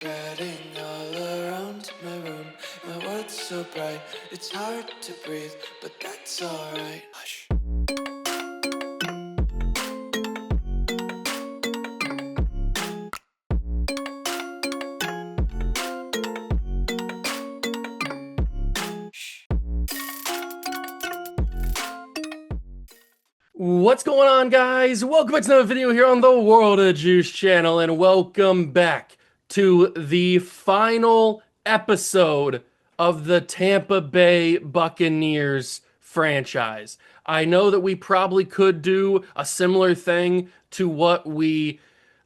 Spreading all around my room, my world's so bright, it's hard to breathe, but that's alright. Hush. What's going on, guys? Welcome back to another video here on the World of Juice channel, and welcome back to the final episode of the Tampa Bay Buccaneers franchise. I know that we probably could do a similar thing to what we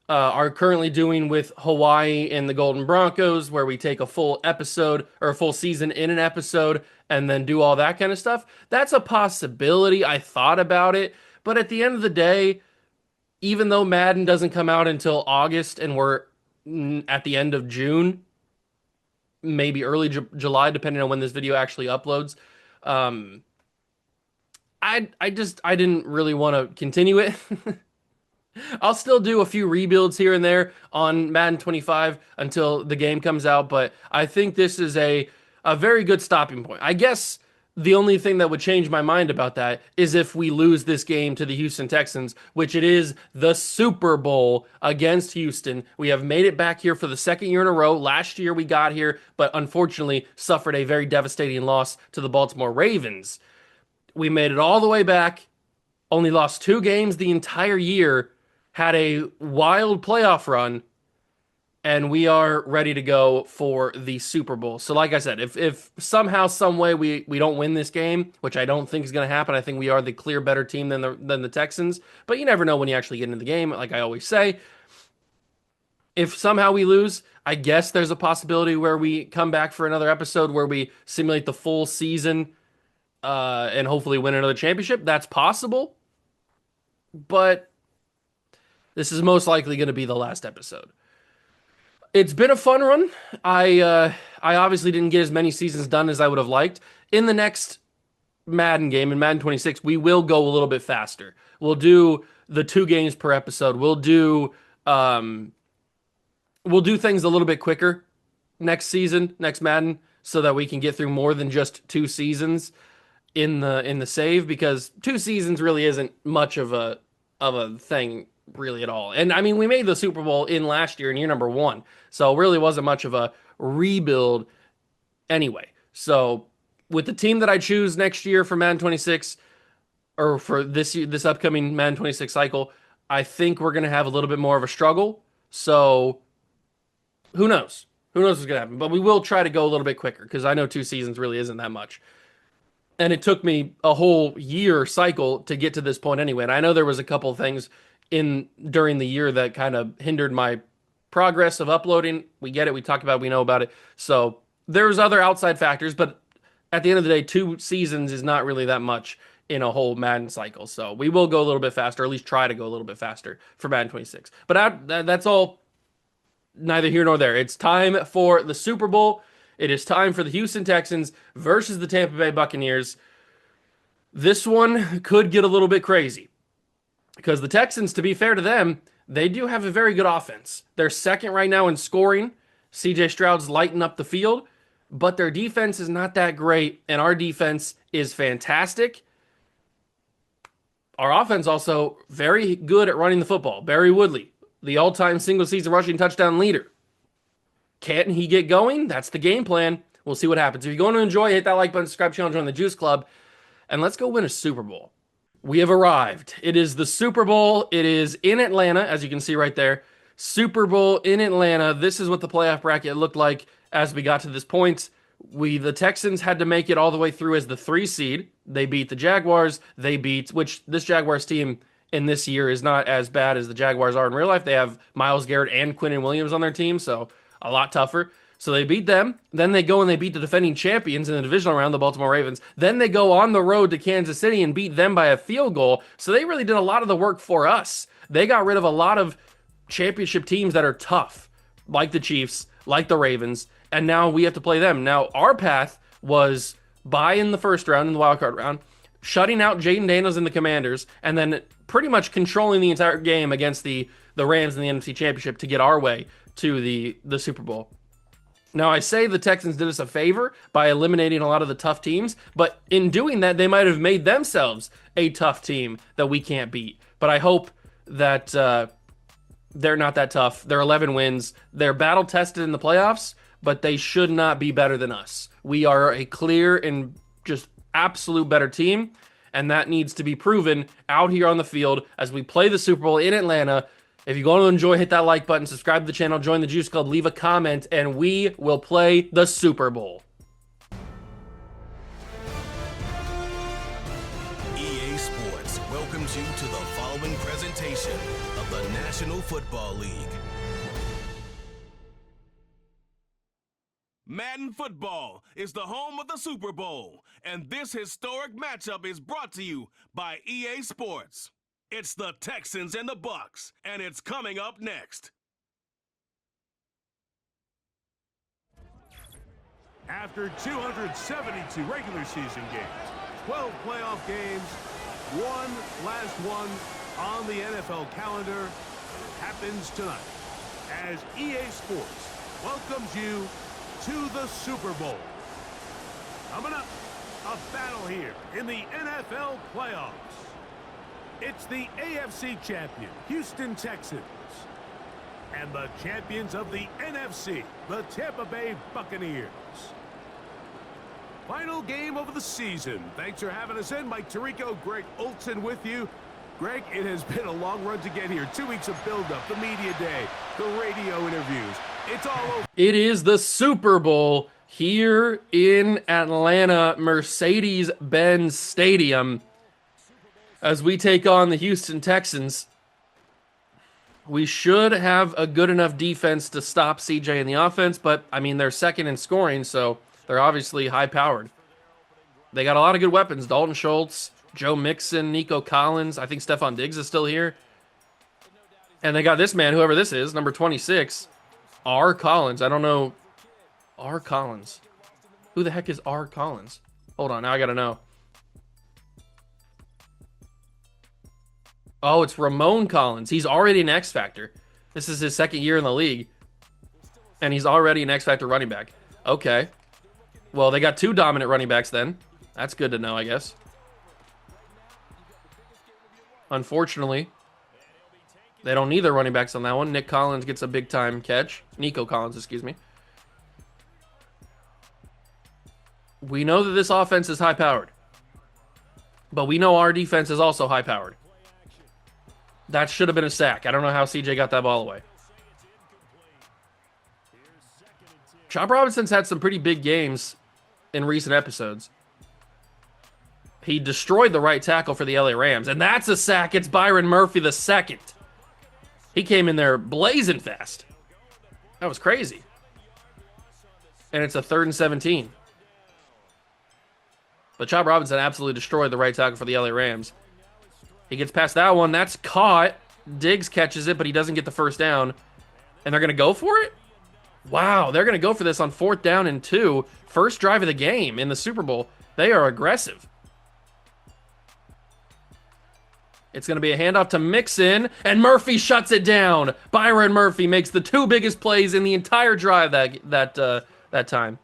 are currently doing with Hawaii and the Golden Broncos, where we take a full episode or a full season in an episode and then do all that kind of stuff. That's a possibility. I thought about it, but at the end of the day, even though Madden doesn't come out until August and we're at the end of June, maybe early July, depending on when this video actually uploads, I didn't really want to continue it. I'll still do a few rebuilds here and there on Madden 25 until the game comes out, but I think this is a very good stopping point. I guess the only thing that would change my mind about that is if we lose this game to the Houston Texans, which it is the Super Bowl against Houston. We have made it back here for the second year in a row. Last year we got here, but unfortunately suffered a very devastating loss to the Baltimore Ravens. We made it all the way back, only lost 2 games the entire year, had a wild playoff run, and we are ready to go for the Super Bowl. So like I said, if somehow, some way we don't win this game, which I don't think is going to happen, I think we are the clear better team than the Texans, but you never know when you actually get into the game, like I always say. If somehow we lose, I guess there's a possibility where we come back for another episode where we simulate the full season and hopefully win another championship. That's possible, but this is most likely going to be the last episode. It's been a fun run. I obviously didn't get as many seasons done as I would have liked. In the next Madden game, in Madden 26, we will go a little bit faster. We'll do the 2 games per episode. We'll do things a little bit quicker next season, next Madden, so that we can get through more than just 2 seasons in the save, because 2 seasons really isn't much of a thing really at all. And I mean, we made the Super Bowl in last year in year number 1, so it really wasn't much of a rebuild anyway. So with the team that I choose next year for Madden 26, or for this upcoming Madden 26 cycle, I think we're going to have a little bit more of a struggle. So who knows? Who knows what's going to happen? But we will try to go a little bit quicker, because I know 2 seasons really isn't that much. And it took me a whole year cycle to get to this point anyway. And I know there was a couple of things during the year that kind of hindered my progress of uploading. We get it. We talk about it. We know about it. So there's other outside factors, but at the end of the day, 2 seasons is not really that much in a whole Madden cycle. So we will go a little bit faster, or at least try to go a little bit faster for Madden 26. But that's all neither here nor there. It's time for the Super Bowl. It is time for the Houston Texans versus the Tampa Bay Buccaneers. This one could get a little bit crazy, because the Texans, to be fair to them, they do have a very good offense. They're second right now in scoring. CJ Stroud's lighting up the field, but their defense is not that great, and our defense is fantastic. Our offense also very good at running the football. Barry Woodley, the all-time single-season rushing touchdown leader. Can he get going? That's the game plan. We'll see what happens. If you're going to enjoy, hit that like button, subscribe channel, join the Juice Club, and let's go win a Super Bowl. We have arrived. It is the Super Bowl. It is in Atlanta, as you can see right there. Super Bowl in Atlanta. This is what the playoff bracket looked like as we got to this point. The Texans had to make it all the way through as the 3 seed. They beat the Jaguars. Which this Jaguars team in this year is not as bad as the Jaguars are in real life. They have Myles Garrett and Quinnen Williams on their team, so a lot tougher. So they beat them. Then they go and they beat the defending champions in the divisional round, the Baltimore Ravens. Then they go on the road to Kansas City and beat them by a field goal. So they really did a lot of the work for us. They got rid of a lot of championship teams that are tough, like the Chiefs, like the Ravens, and now we have to play them. Now, our path was bye in the first round, in the wild card round, shutting out Jaden Daniels and the Commanders, and then pretty much controlling the entire game against the Rams in the NFC Championship to get our way to the Super Bowl. Now, I say the Texans did us a favor by eliminating a lot of the tough teams, but in doing that, they might have made themselves a tough team that we can't beat. But I hope that they're not that tough. They're 11 wins. They're battle tested in the playoffs, but they should not be better than us. We are a clear and just absolute better team, and that needs to be proven out here on the field as we play the Super Bowl in Atlanta. If you're going to enjoy, hit that like button, subscribe to the channel, join the Juice Club, leave a comment, and we will play the Super Bowl. EA Sports welcomes you to the following presentation of the National Football League. Madden Football is the home of the Super Bowl, and this historic matchup is brought to you by EA Sports. It's the Texans and the Bucs, and it's coming up next. After 272 regular season games, 12 playoff games, one last one on the NFL calendar happens tonight as EA Sports welcomes you to the Super Bowl. Coming up, a battle here in the NFL playoffs. It's the AFC champion, Houston Texans, and the champions of the NFC, the Tampa Bay Buccaneers. Final game of the season. Thanks for having us in. Mike Tirico, Greg Olson with you. Greg, it has been a long run to get here. 2 weeks of build-up, the media day, the radio interviews. It's all over. It is the Super Bowl here in Atlanta, Mercedes-Benz Stadium, as we take on the Houston Texans. We should have a good enough defense to stop CJ in the offense, but, I mean, they're second in scoring, so they're obviously high-powered. They got a lot of good weapons. Dalton Schultz, Joe Mixon, Nico Collins. I think Stephon Diggs is still here. And they got this man, whoever this is, number 26, R. Collins. I don't know. R. Collins. Who the heck is R. Collins? Hold on, now I got to know. Oh, it's Ramon Collins. He's already an X Factor. This is his second year in the league. And he's already an X Factor running back. Okay. Well, they got two dominant running backs then. That's good to know, I guess. Unfortunately, they don't need their running backs on that one. Nick Collins gets a big-time catch. Nico Collins, excuse me. We know that this offense is high-powered. But we know our defense is also high-powered. That should have been a sack. I don't know how CJ got that ball away. Chop Robinson's had some pretty big games in recent episodes. He destroyed the right tackle for the LA Rams, and that's a sack. It's Byron Murphy the second. He came in there blazing fast. That was crazy. And it's a 3rd and 17. But Chop Robinson absolutely destroyed the right tackle for the LA Rams. He gets past that one. That's caught. Diggs catches it, but he doesn't get the first down. And they're going to go for it? Wow, they're going to go for this on 4th down and 2. First drive of the game in the Super Bowl. They are aggressive. It's going to be a handoff to Mixon, and Murphy shuts it down. Byron Murphy makes the 2 biggest plays in the entire drive that time.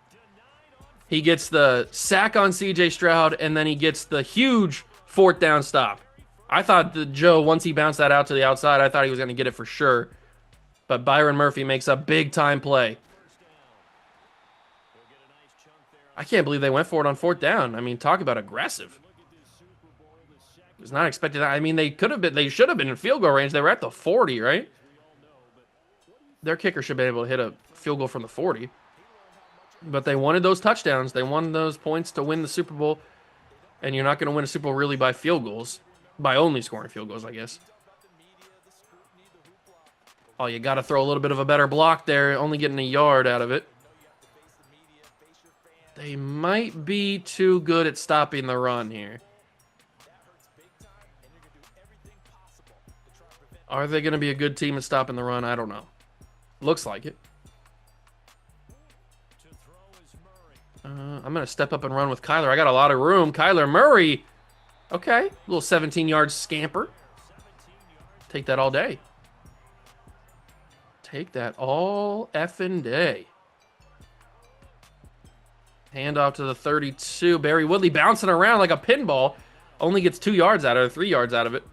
He gets the sack on C.J. Stroud, and then he gets the huge 4th down stop. I thought that Joe, once he bounced that out to the outside, I thought he was going to get it for sure. But Byron Murphy makes a big-time play. I can't believe they went for it on 4th down. I mean, talk about aggressive. I was not expecting that. I mean, they should have been in field goal range. They were at the 40, right? Their kicker should have been able to hit a field goal from the 40. But they wanted those touchdowns. They wanted those points to win the Super Bowl. And you're not going to win a Super Bowl really by field goals. By only scoring field goals, I guess. Oh, you got to throw a little bit of a better block there. Only getting a yard out of it. They might be too good at stopping the run here. Are they going to be a good team at stopping the run? I don't know. Looks like it. I'm going to step up and run with Kyler. I got a lot of room. Kyler Murray. Okay. Little 17-yard scamper. Take that all day. take that all effing day. Hand off to the 32. Barry Woodley bouncing around like a pinball. Only gets 2 yards out of it, 3 yards out of it.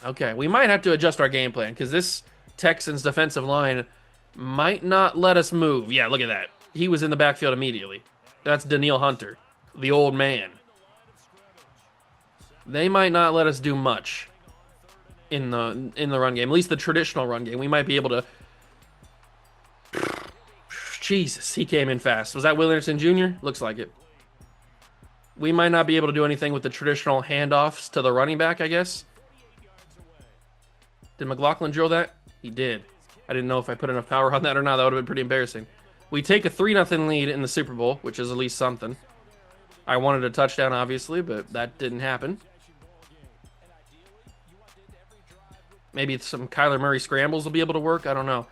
Okay, we might have to adjust our game plan because this Texans defensive line might not let us move. Yeah, look at that. He was in the backfield immediately. That's Danielle Hunter, the old man. They might not let us do much in the run game, at least the traditional run game. We might be able to. Jesus, he came in fast. Was that Will Anderson Jr.? Looks like it. We might not be able to do anything with the traditional handoffs to the running back, I guess. Did McLaughlin drill that? He did. I didn't know if I put enough power on that or not. That would have been pretty embarrassing. We take a 3-0 lead in the Super Bowl, which is at least something. I wanted a touchdown, obviously, but that didn't happen. Maybe some Kyler Murray scrambles will be able to work. I don't know.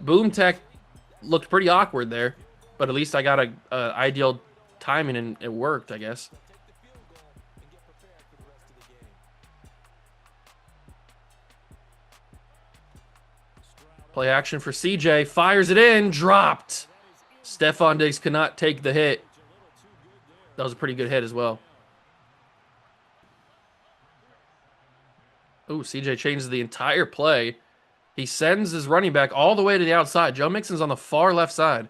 Boom Tech looked pretty awkward there, but at least I got a ideal timing and it worked, I guess. Play action for CJ. Fires it in. Dropped. Stephon Diggs could not take the hit. That was a pretty good hit as well. Ooh, CJ changes the entire play. He sends his running back all the way to the outside. Joe Mixon's on the far left side.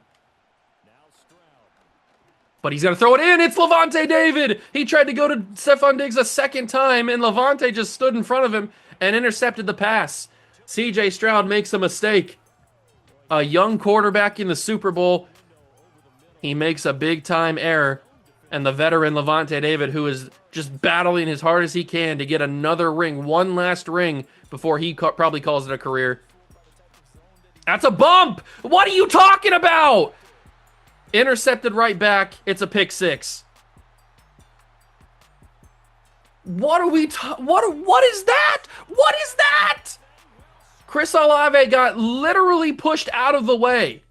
But he's going to throw it in. It's Levante David. He tried to go to Stephon Diggs a second time, and Levante just stood in front of him and intercepted the pass. CJ Stroud makes a mistake. A young quarterback in the Super Bowl. He makes a big-time error. And the veteran Levante David, who is just battling as hard as he can to get another ring, one last ring, before he probably calls it a career. That's a bump! What are you talking about? Intercepted right back. It's a pick six. What are we what is that? What is that? Chris Olave got literally pushed out of the way.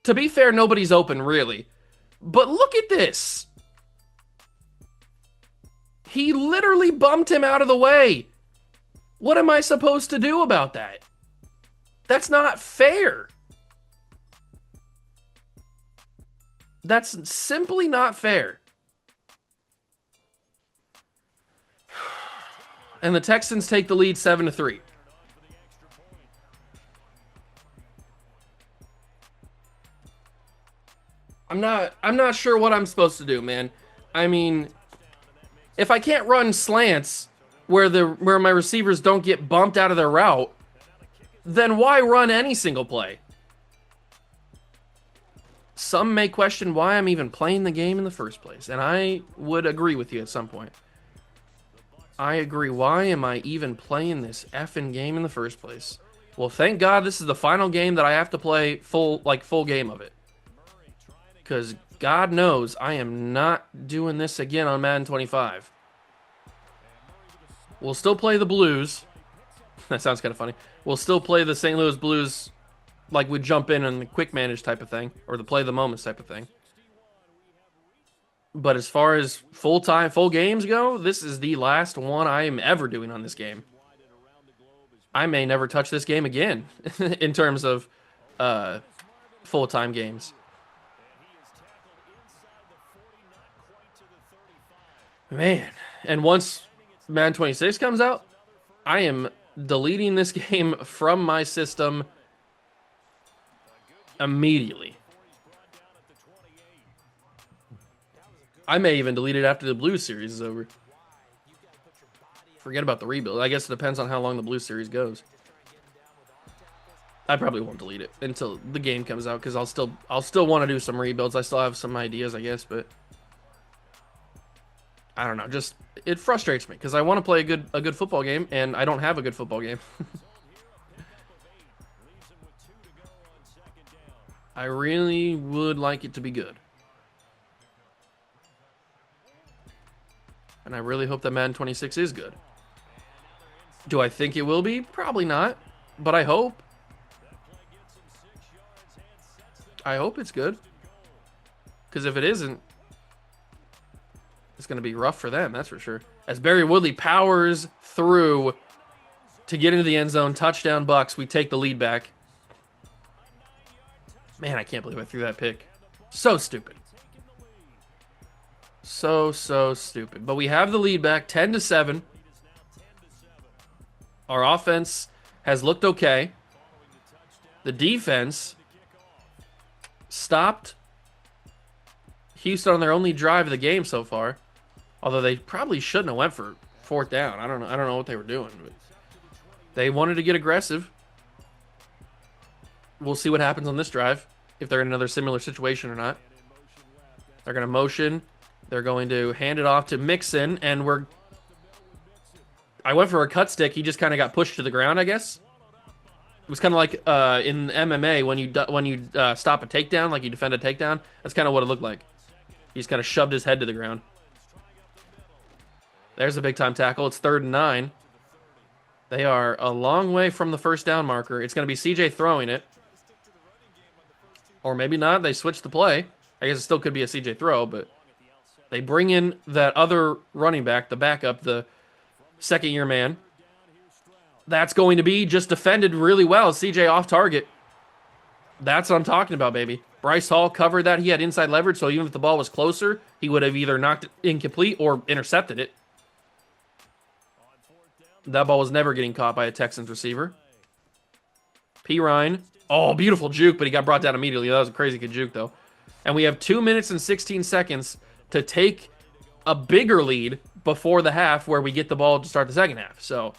To be fair, nobody's open, really. But look at this. He literally bumped him out of the way. What am I supposed to do about that? That's not fair. That's simply not fair. And the Texans take the lead 7-3. I'm not sure what I'm supposed to do, man. I mean, if I can't run slants where my receivers don't get bumped out of their route, then why run any single play? Some may question why I'm even playing the game in the first place, and I would agree with you at some point. I agree. Why am I even playing this effing game in the first place? Well, thank God this is the final game that I have to play full game of it. Because God knows I am not doing this again on Madden 25. We'll still play the Blues. That sounds kind of funny. We'll still play the St. Louis Blues like we jump in on the quick manage type of thing. Or the play the moments type of thing. But as far as full games go, this is the last one I am ever doing on this game. I may never touch this game again in terms of full-time games. Man, and once Madden 26 comes out, I am deleting this game from my system immediately. I may even delete it after the Blues series is over. Forget about the rebuild. I guess it depends on how long the Blues series goes. I probably won't delete it until the game comes out because I'll still want to do some rebuilds. I still have some ideas, I guess, but I don't know. Just it frustrates me because I want to play a good football game and I don't have a good football game. I really would like it to be good. And I really hope that Madden 26 is good. Do I think it will be? Probably not. But I hope. I hope it's good. Because if it isn't, It's going to be rough for them, that's for sure. As Barry Woodley powers through to get into the end zone. Touchdown, Bucs. We take the lead back. Man, I can't believe I threw that pick. So stupid. So stupid. But we have the lead back, 10-7. Our offense has looked okay. The defense stopped Houston on their only drive of the game so far. Although they probably shouldn't have went for fourth down. I don't know what they were doing, but they wanted to get aggressive. We'll see what happens on this drive, if they're in another similar situation or not. They're going to motion. They're going to hand it off to Mixon, and I went for a cut stick. He just kind of got pushed to the ground, I guess. It was kind of like in MMA when you stop a takedown, like you defend a takedown. That's kind of what it looked like. He just kind of shoved his head to the ground. There's a big-time tackle. It's 3rd and 9. They are a long way from the first down marker. It's going to be CJ throwing it. Or maybe not. They switch the play. I guess it still could be a CJ throw, but they bring in that other running back, the backup, the second-year man. That's going to be just defended really well. CJ off target. That's what I'm talking about, baby. Bryce Hall covered that. He had inside leverage, so even if the ball was closer, he would have either knocked it incomplete or intercepted it. That ball was never getting caught by a Texans receiver. P. Ryan. Oh, beautiful juke, but he got brought down immediately. That was a crazy good juke, though. And we have 2 minutes and 16 seconds to take a bigger lead before the half where we get the ball to start the second half. So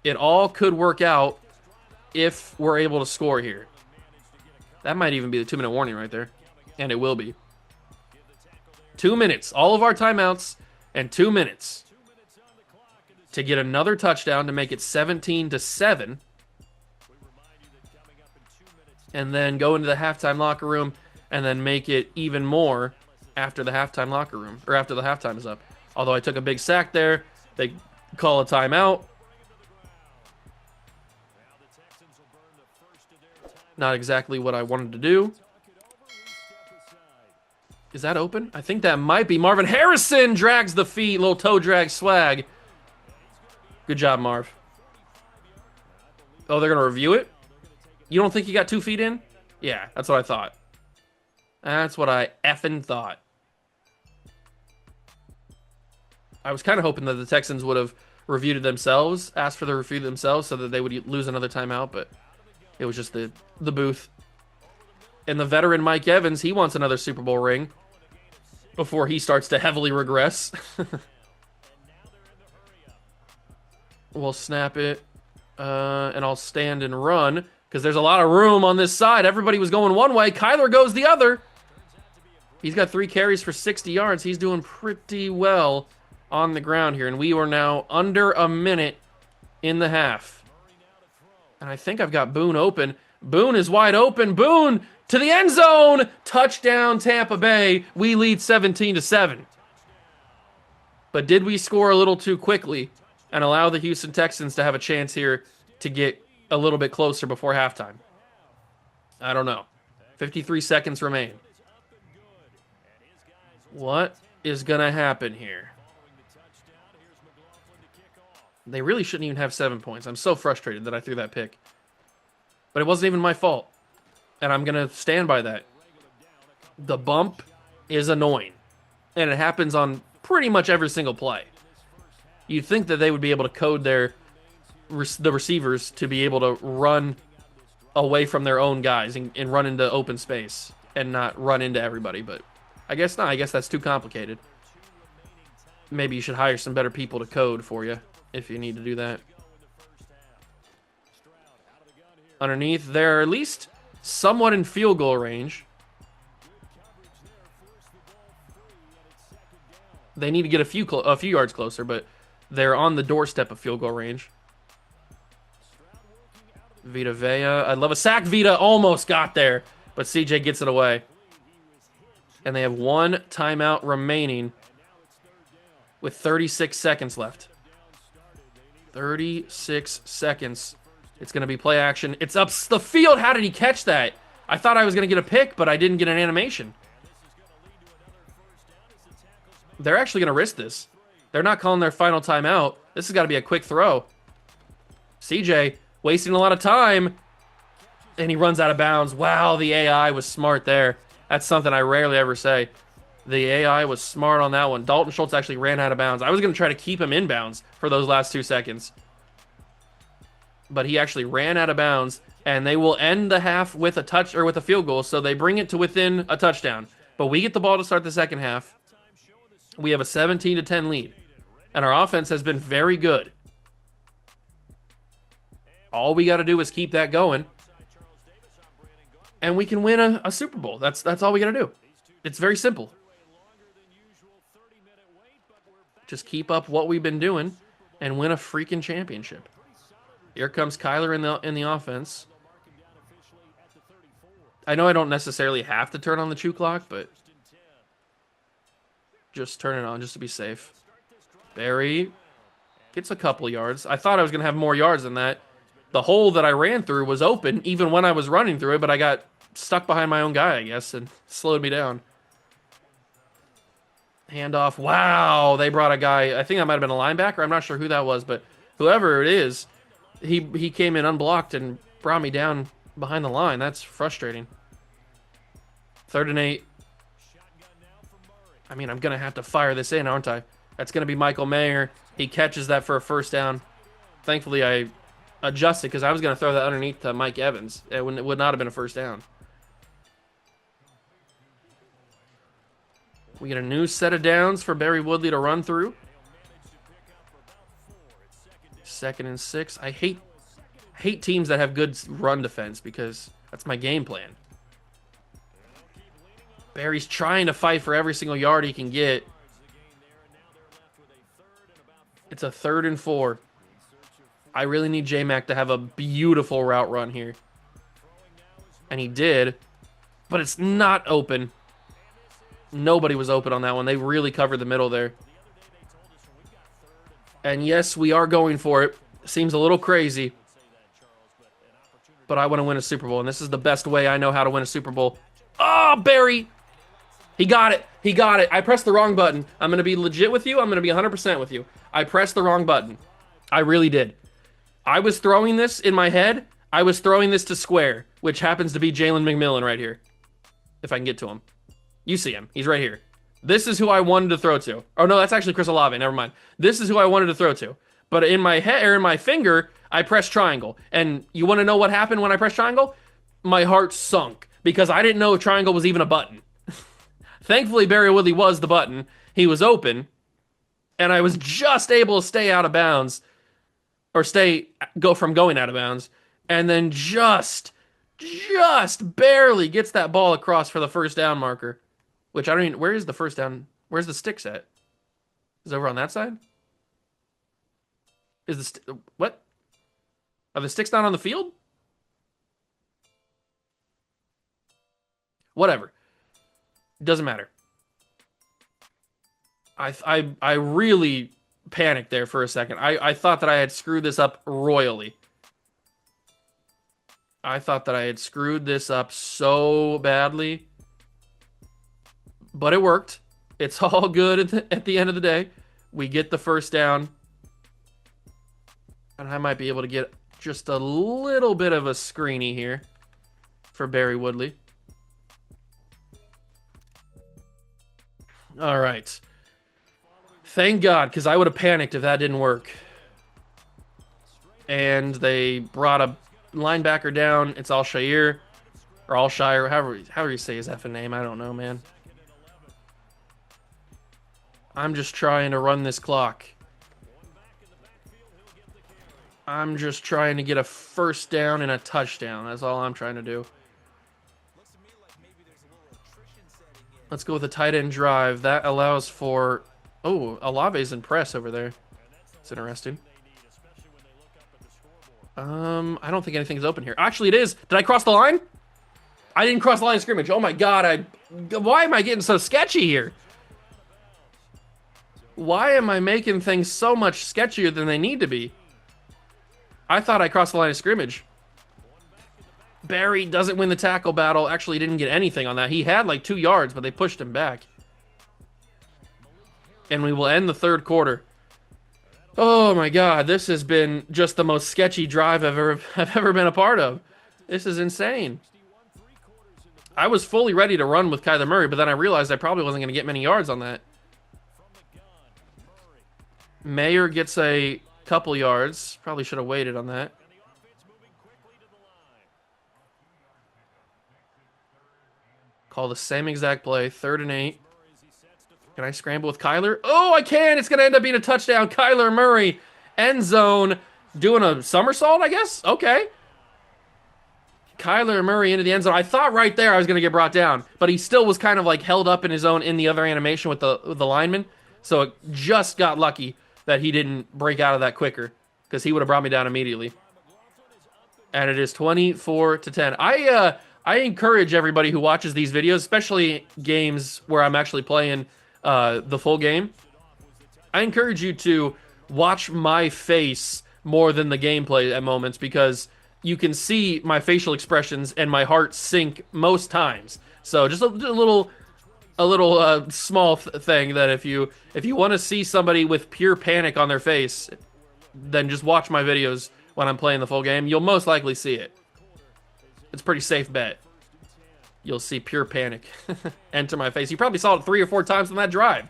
it all could work out if we're able to score here. That might even be the 2-minute warning right there. And it will be. 2 minutes. All of our timeouts and 2 minutes to get another touchdown to make it 17-7. And then go into the halftime locker room and then make it even more after the halftime locker room, or after the halftime is up. Although I took a big sack there, they call a timeout. Not exactly what I wanted to do. Is that open? I think that might be. Marvin Harrison drags the feet, little toe drag swag. Good job, Marv. Oh, they're going to review it? You don't think he got 2 feet in? Yeah, that's what I thought. That's what I effing thought. I was kind of hoping that the Texans would have reviewed it themselves, asked for the review themselves so that they would lose another timeout, but it was just the booth. And the veteran Mike Evans, he wants another Super Bowl ring before he starts to heavily regress. We'll snap it, and I'll stand and run because there's a lot of room on this side. Everybody was going one way. Kyler goes the other. He's got 3 carries for 60 yards. He's doing pretty well on the ground here, and we are now under a minute in the half. And I think I've got Boone open. Boone is wide open. Boone to the end zone. Touchdown, Tampa Bay. We lead 17-7. But did we score a little too quickly and allow the Houston Texans to have a chance here to get a little bit closer before halftime? I don't know. 53 seconds remain. What is going to happen here? They really shouldn't even have 7 points. I'm so frustrated that I threw that pick. But it wasn't even my fault. And I'm going to stand by that. The bump is annoying. And it happens on pretty much every single play. You'd think that they would be able to code the receivers to be able to run away from their own guys and run into open space and not run into everybody. But I guess not. I guess that's too complicated. Maybe you should hire some better people to code for you if you need to do that. Underneath, they're at least somewhat in field goal range. They need to get a few yards closer, but they're on the doorstep of field goal range. Vita Vea. I'd love a sack. Vita almost got there, but CJ gets it away. And they have 1 timeout remaining with 36 seconds left. 36 seconds. It's going to be play action. It's up the field. How did he catch that? I thought I was going to get a pick, but I didn't get an animation. They're actually going to risk this. They're not calling their final timeout. This has got to be a quick throw. CJ wasting a lot of time. And he runs out of bounds. Wow, the AI was smart there. That's something I rarely ever say. The AI was smart on that one. Dalton Schultz actually ran out of bounds. I was going to try to keep him in bounds for those last 2 seconds. But he actually ran out of bounds. And they will end the half with a touch or with a field goal. So they bring it to within a touchdown. But we get the ball to start the second half. We have a 17-10 lead. And our offense has been very good. All we got to do is keep that going. And we can win a Super Bowl. That's all we got to do. It's very simple. Just keep up what we've been doing and win a freaking championship. Here comes Kyler in the offense. I know I don't necessarily have to turn on the chew clock, but just turn it on just to be safe. Barry gets a couple yards. I thought I was going to have more yards than that. The hole that I ran through was open even when I was running through it, but I got stuck behind my own guy, I guess, and slowed me down. Handoff. Wow, they brought a guy. I think that might have been a linebacker. I'm not sure who that was, but whoever it is, he came in unblocked and brought me down behind the line. That's frustrating. 3rd and 8. I mean, I'm going to have to fire this in, aren't I? That's going to be Michael Mayer. He catches that for a first down. Thankfully, I adjusted because I was going to throw that underneath Mike Evans. It would not have been a first down. We get a new set of downs for Barry Woodley to run through. 2nd and 6. I hate teams that have good run defense because that's my game plan. Barry's trying to fight for every single yard he can get. It's a 3rd and 4. I really need J-Mac to have a beautiful route run here. And he did, but it's not open. Nobody was open on that one. They really covered the middle there. And yes, we are going for it. Seems a little crazy. But I want to win a Super Bowl, and this is the best way I know how to win a Super Bowl. Oh, Barry! He got it. He got it. I pressed the wrong button. I'm going to be legit with you. I'm going to be 100% with you. I pressed the wrong button. I really did. I was throwing this in my head. I was throwing this to square, which happens to be Jalen McMillan right here. If I can get to him. You see him. He's right here. This is who I wanted to throw to. Oh, no, that's actually Chris Olave. Never mind. This is who I wanted to throw to. But in my head or in my finger, I pressed triangle. And you want to know what happened when I pressed triangle? My heart sunk because I didn't know triangle was even a button. Thankfully, Barry Woodley was the button. He was open. And I was just able to stay out of bounds. Or go from going out of bounds. And then just barely gets that ball across for the first down marker. Which I don't even... Where is the first down? Where's the sticks at? Is it over on that side? Is the... What? Are the sticks not on the field? Whatever. Doesn't matter. I really panicked there for a second. I thought that I had screwed this up royally. I thought that I had screwed this up so badly. But it worked. It's all good at the end of the day. We get the first down. And I might be able to get just a little bit of a screeny here for Barry Woodley. All right. Thank God, because I would have panicked if that didn't work. And they brought a linebacker down. It's Alshire, or Alshire, however you say his effing name. I don't know, man. I'm just trying to run this clock. I'm just trying to get a first down and a touchdown. That's all I'm trying to do. Let's go with a tight end drive. That allows for... Oh, Olave's in press over there. It's interesting. I don't think anything's open here. Actually, it is. Did I cross the line? I didn't cross the line of scrimmage. Oh my God. Why am I getting so sketchy here? Why am I making things so much sketchier than they need to be? I thought I crossed the line of scrimmage. Barry doesn't win the tackle battle. Actually, he didn't get anything on that. He had like 2 yards, but they pushed him back. and we will end the third quarter. Oh my God, this has been just the most sketchy drive I've ever been a part of. This is insane. I was fully ready to run with Kyler Murray, but then I realized I probably wasn't going to get many yards on that. Mayer gets a couple yards. Probably should have waited on that. Call the same exact play. 3rd and 8. Can I scramble with Kyler? Oh, I can. It's going to end up being a touchdown. Kyler Murray, end zone, doing a somersault, I guess? Okay. Kyler Murray into the end zone. I thought right there I was going to get brought down, but he still was kind of like held up in his own in the other animation with the lineman. So it just got lucky that he didn't break out of that quicker, because he would have brought me down immediately. And it is 24-10. I encourage everybody who watches these videos, especially games where I'm actually playing the full game, I encourage you to watch my face more than the gameplay at moments, because you can see my facial expressions and my heart sink most times. So just a little small thing, that if you want to see somebody with pure panic on their face, then just watch my videos when I'm playing the full game. You'll most likely see it. It's a pretty safe bet. You'll see pure panic enter my face. You probably saw it 3 or 4 times on that drive.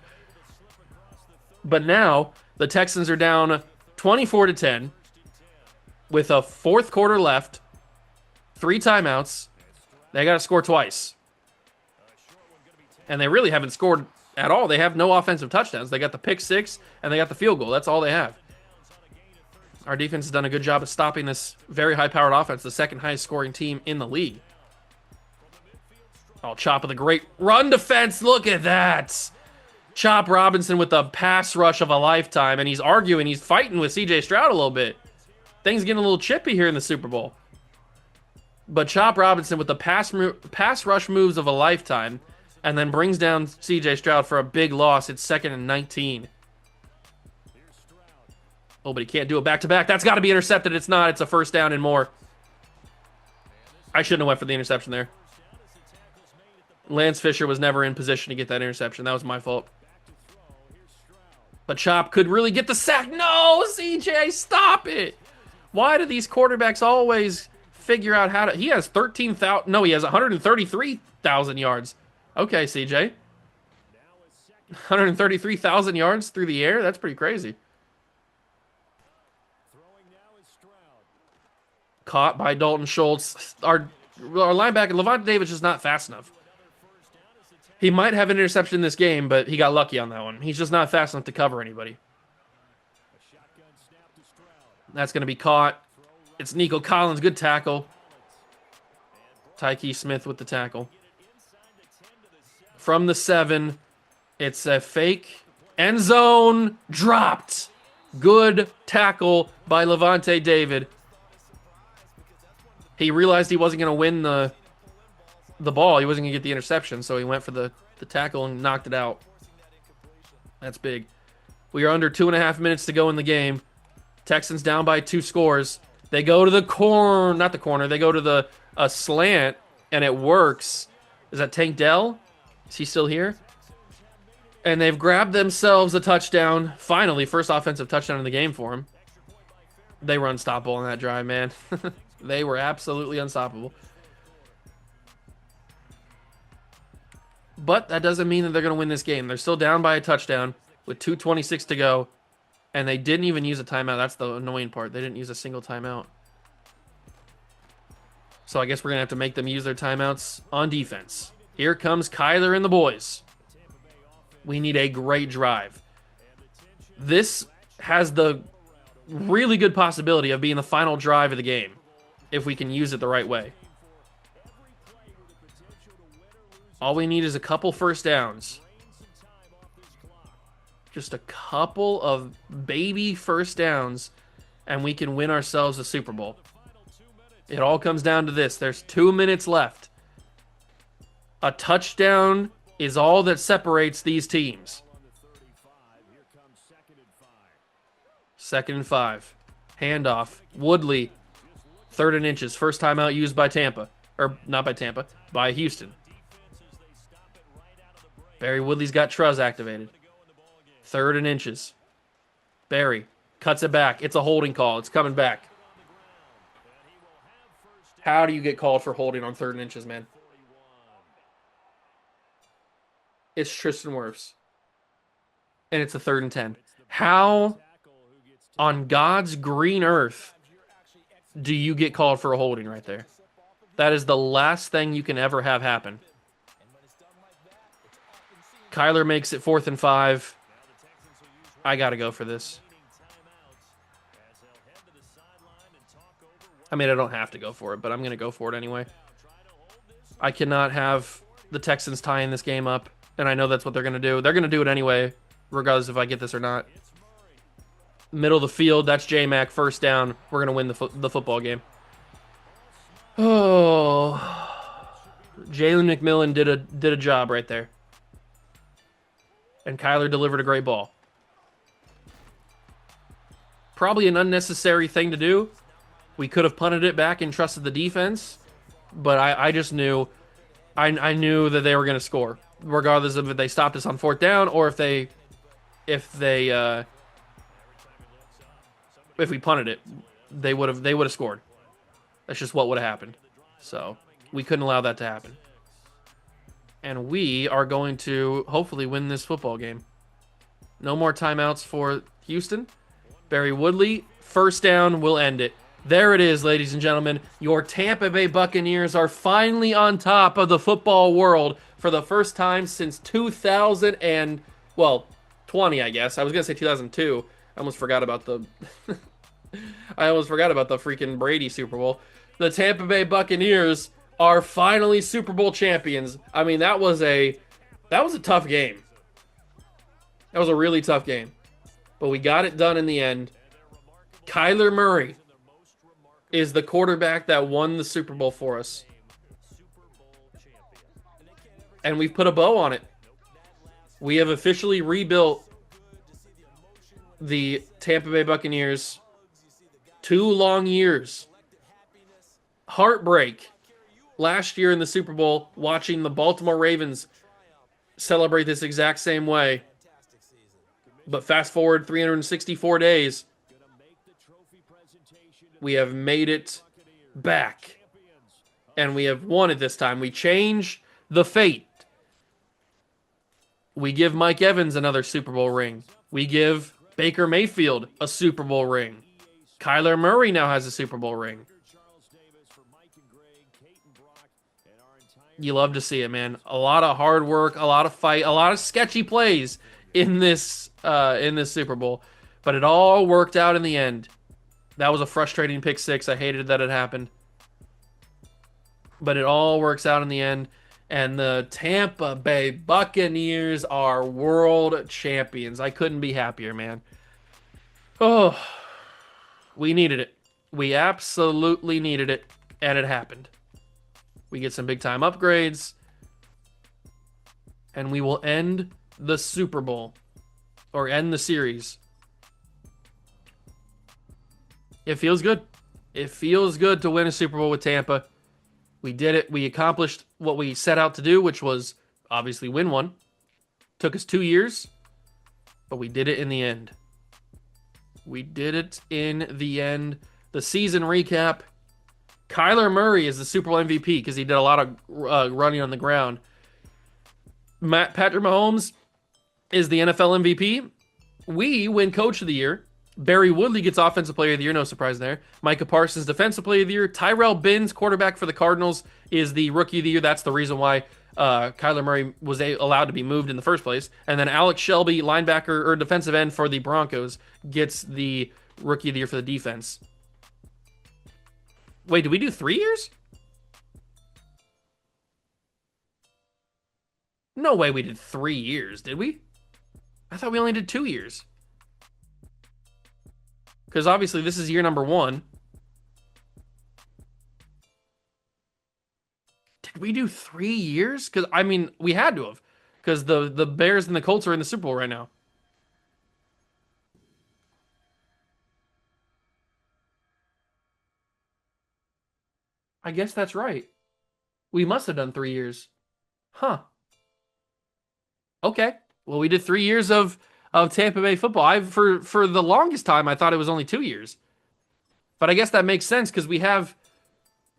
But now the Texans are down 24-10 with a 4th quarter left, 3 timeouts. They got to score twice. And they really haven't scored at all. They have no offensive touchdowns. They got the pick 6 and they got the field goal. That's all they have. Our defense has done a good job of stopping this very high-powered offense, the 2nd highest scoring team in the league. Oh, Chop with a great run defense. Look at that. Chop Robinson with the pass rush of a lifetime, and he's arguing. He's fighting with C.J. Stroud a little bit. Things getting a little chippy here in the Super Bowl. But Chop Robinson with the pass rush moves of a lifetime, and then brings down C.J. Stroud for a big loss. It's 2nd and 19. Oh, but he can't do it back-to-back. That's got to be intercepted. It's not. It's a 1st down and more. I shouldn't have went for the interception there. Lance Fisher was never in position to get that interception. That was my fault. But Chop could really get the sack. No, CJ, stop it. Why do these quarterbacks always figure out how to... He has 13,000... No, he has 133,000 yards. Okay, CJ. 133,000 yards through the air? That's pretty crazy. Caught by Dalton Schultz. Our linebacker, Levante David, is just not fast enough. He might have an interception in this game, but he got lucky on that one. He's just not fast enough to cover anybody. That's going to be caught. It's Nico Collins. Good tackle. Tyke Smith with the tackle. From the 7, it's a fake. End zone. Dropped. Good tackle by Levante David. He realized he wasn't going to win the ball. He wasn't going to get the interception, so he went for the tackle and knocked it out. That's big. We are under 2.5 minutes to go in the game. Texans down by 2 scores. They go to the corner, not the corner. They go to a slant, and it works. Is that Tank Dell? Is he still here? And they've grabbed themselves a touchdown. Finally, first offensive touchdown in the game for him. They were unstoppable on that drive, man. They were absolutely unstoppable. But that doesn't mean that they're going to win this game. They're still down by a touchdown with 2:26 to go. And they didn't even use a timeout. That's the annoying part. They didn't use a single timeout. So I guess we're going to have to make them use their timeouts on defense. Here comes Kyler and the boys. We need a great drive. This has the really good possibility of being the final drive of the game, if we can use it the right way. All we need is a couple first downs. Just a couple of baby first downs, and we can win ourselves a Super Bowl. It all comes down to this. There's 2 minutes left. A touchdown is all that separates these teams. 2nd and 5. Handoff. Woodley. 3rd and inches. First timeout used by Tampa. Or not by Tampa. By Houston. Barry Woodley's got Truz activated. 3rd and inches. Barry cuts it back. It's a holding call. It's coming back. How do you get called for holding on 3rd and inches, man? It's Tristan Wirfs. And it's a 3rd and 10. How on God's green earth do you get called for a holding right there? That is the last thing you can ever have happen. Kyler makes it 4th and 5. I got to go for this. I mean, I don't have to go for it, but I'm going to go for it anyway. I cannot have the Texans tying this game up, and I know that's what they're going to do. They're going to do it anyway, regardless if I get this or not. Middle of the field, that's J-Mac, 1st down. We're going to win the football game. Oh, Jalen McMillan did a job right there. And Kyler delivered a great ball. Probably an unnecessary thing to do. We could have punted it back and trusted the defense, but I just knew, I knew that they were going to score, regardless of if they stopped us on 4th down or if we punted it, they would have scored. That's just what would have happened. So we couldn't allow that to happen. And we are going to hopefully win this football game. No more timeouts for Houston. Barry Woodley, 1st down, will end it. There it is, ladies and gentlemen. Your Tampa Bay Buccaneers are finally on top of the football world for the first time since 2020, I guess. I was going to say 2002. I almost forgot about the freaking Brady Super Bowl. The Tampa Bay Buccaneers are finally Super Bowl champions. I mean, that was a tough game. That was a really tough game. But we got it done in the end. Kyler Murray is the quarterback that won the Super Bowl for us. And we've put a bow on it. We have officially rebuilt the Tampa Bay Buccaneers. 2 long years. Heartbreak. Last year in the Super Bowl, watching the Baltimore Ravens celebrate this exact same way. But fast forward 364 days, we have made it back. And we have won it this time. We change the fate. We give Mike Evans another Super Bowl ring. We give Baker Mayfield a Super Bowl ring. Kyler Murray now has a Super Bowl ring. You love to see it, man. A lot of hard work, a lot of fight, a lot of sketchy plays in this Super Bowl. But it all worked out in the end. That was a frustrating pick 6. I hated that it happened. But it all works out in the end. And the Tampa Bay Buccaneers are world champions. I couldn't be happier, man. Oh, we needed it. We absolutely needed it. And it happened. We get some big-time upgrades. And we will end the Super Bowl. Or end the series. It feels good. It feels good to win a Super Bowl with Tampa. We did it. We accomplished what we set out to do, which was obviously win one. Took us 2 years. But we did it in the end. We did it in the end. The season recap. Kyler Murray is the Super Bowl MVP because he did a lot of running on the ground. Patrick Mahomes is the NFL MVP. We win Coach of the Year. Barry Woodley gets Offensive Player of the Year. No surprise there. Micah Parsons, Defensive Player of the Year. Tyrell Binns, quarterback for the Cardinals, is the Rookie of the Year. That's the reason why Kyler Murray was allowed to be moved in the first place. And then Alex Shelby, linebacker or defensive end for the Broncos, gets the Rookie of the Year for the defense. Wait, did we do 3 years? No way we did 3 years, did we? I thought we only did 2 years. Because obviously this is year number 1. Did we do 3 years? Because, I mean, we had to have. Because the Bears and the Colts are in the Super Bowl right now. I guess that's right. We must have done 3 years. Huh. Okay. Well, we did 3 years of of Tampa Bay football. For the longest time I thought it was only 2 years. But I guess that makes sense because we have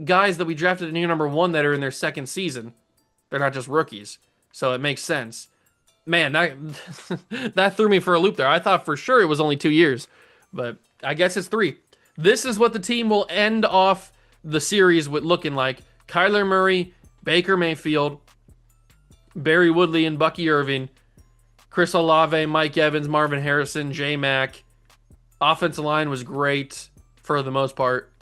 guys that we drafted in year number 1 that are in their second season. They're not just rookies. So it makes sense. Man, that that threw me for a loop there. I thought for sure it was only 2 years, but I guess it's 3. This is what the team will end off the series with looking like. Kyler Murray, Baker Mayfield, Barry Woodley and Bucky Irving, Chris Olave, Mike Evans, Marvin Harrison, J Mack. Offensive line was great for the most part.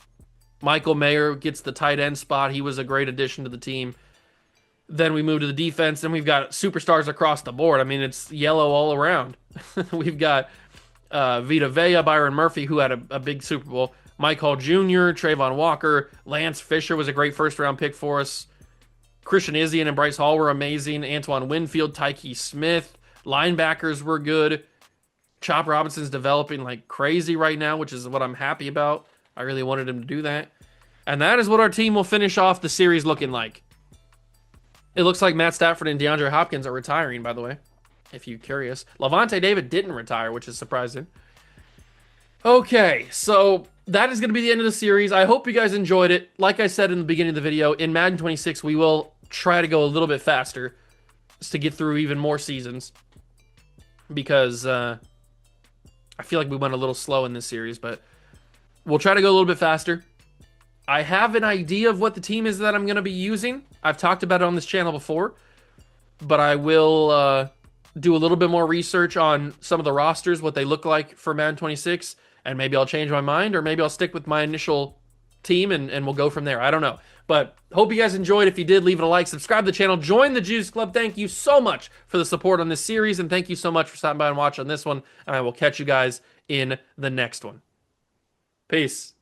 Michael Mayer gets the tight end spot. He was a great addition to the team. Then we move to the defense, and we've got superstars across the board. I mean, it's yellow all around. We've got Vita Vea, Byron Murphy, who had a big Super Bowl. Mike Hall Jr., Trayvon Walker, Lance Fisher was a great first-round pick for us. Christian Izzian and Bryce Hall were amazing. Antoine Winfield, Tyke Smith. Linebackers were good. Chop Robinson's developing like crazy right now, which is what I'm happy about. I really wanted him to do that. And that is what our team will finish off the series looking like. It looks like Matt Stafford and DeAndre Hopkins are retiring, by the way, if you're curious. Lavonte David didn't retire, which is surprising. Okay, so that is going to be the end of the series. I hope you guys enjoyed it. Like I said in the beginning of the video, in Madden 26, we will try to go a little bit faster to get through even more seasons. Because I feel like we went a little slow in this series, but we'll try to go a little bit faster. I have an idea of what the team is that I'm going to be using. I've talked about it on this channel before, but I will do a little bit more research on some of the rosters, what they look like for Madden 26, and maybe I'll change my mind, or maybe I'll stick with my initial team, and we'll go from there. I don't know. But hope you guys enjoyed. If you did, leave it a like, subscribe to the channel, join the Juice Club. Thank you so much for the support on this series, and thank you so much for stopping by and watching this one, and I will catch you guys in the next one. Peace.